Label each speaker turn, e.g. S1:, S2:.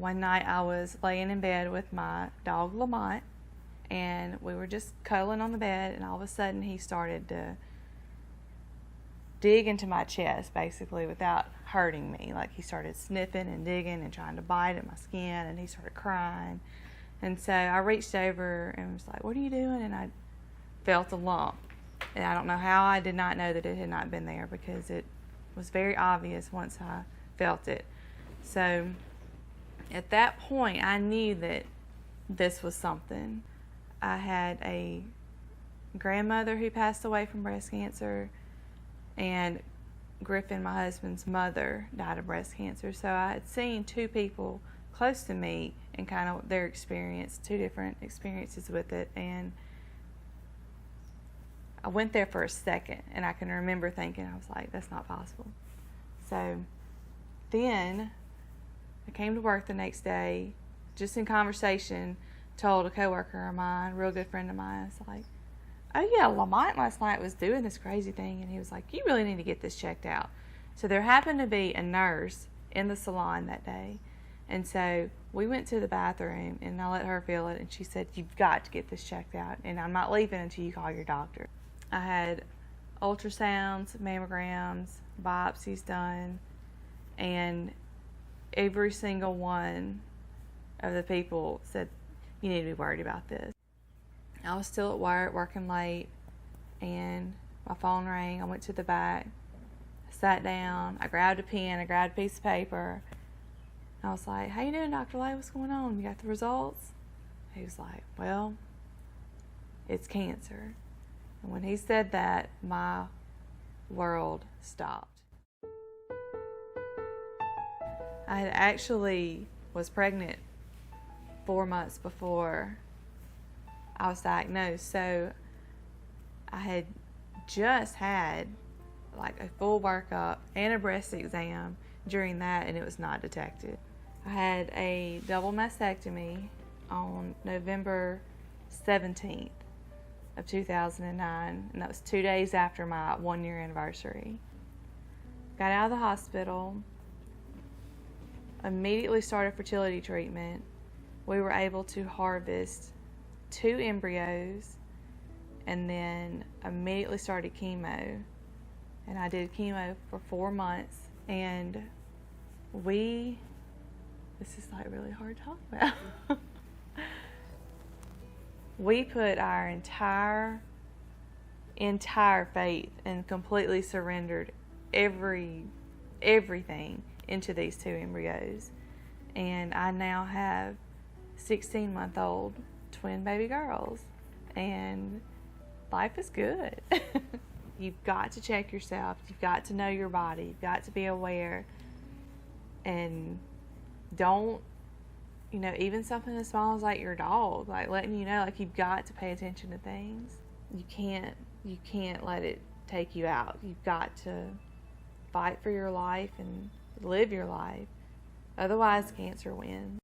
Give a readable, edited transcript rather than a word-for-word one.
S1: one night I was laying in bed with my dog Lamont, and we were just cuddling on the bed, and all of a sudden he started to dig into my chest, basically, without hurting me. Like, he started sniffing and digging and trying to bite at my skin, and he started crying. And so I reached over and was like, "What are you doing?" And I felt a lump. And I don't know how I did not know that it had not been there, because it was very obvious once I felt it. So at that point, I knew that this was something. I had a grandmother who passed away from breast cancer, and Griffin, my husband's mother, died of breast cancer. So I had seen two people close to me and kind of their experience, two different experiences with it. And I went there for a second, and I can remember thinking, I was like, that's not possible. So then I came to work the next day, just in conversation, told a coworker of mine, a real good friend of mine, I was like, "Oh yeah, Lamont last night was doing this crazy thing," and he was like, "You really need to get this checked out." So there happened to be a nurse in the salon that day, and so we went to the bathroom, and I let her feel it, and she said, "You've got to get this checked out, and I'm not leaving until you call your doctor." I had ultrasounds, mammograms, biopsies done, and every single one of the people said, "You need to be worried about this." I was still at work, working late, and my phone rang. I went to the back, I sat down, I grabbed a pen, I grabbed a piece of paper. I was like, "How you doing, Dr. Lay? What's going on? You got the results?" He was like, "Well, it's cancer." And when he said that, my world stopped. I had actually was pregnant 4 months before I was diagnosed, so I had just had like a full workup and a breast exam during that, and it was not detected. I had a double mastectomy on November 17th of 2009, and that was 2 days after my 1-year anniversary. Got out of the hospital, immediately started fertility treatment. We were able to harvest 2 embryos, and then immediately started chemo. And I did chemo for 4 months, and this is like really hard to talk about. We put our entire faith and completely surrendered everything into these 2 embryos. And I now have 16-month-old twin baby girls, and life is good. You've got to check yourself. You've got to know your body. You've got to be aware. And don't, even something as small as like your dog, like letting you know, like, you've got to pay attention to things. You can't let it take you out. You've got to fight for your life and live your life. Otherwise, cancer wins.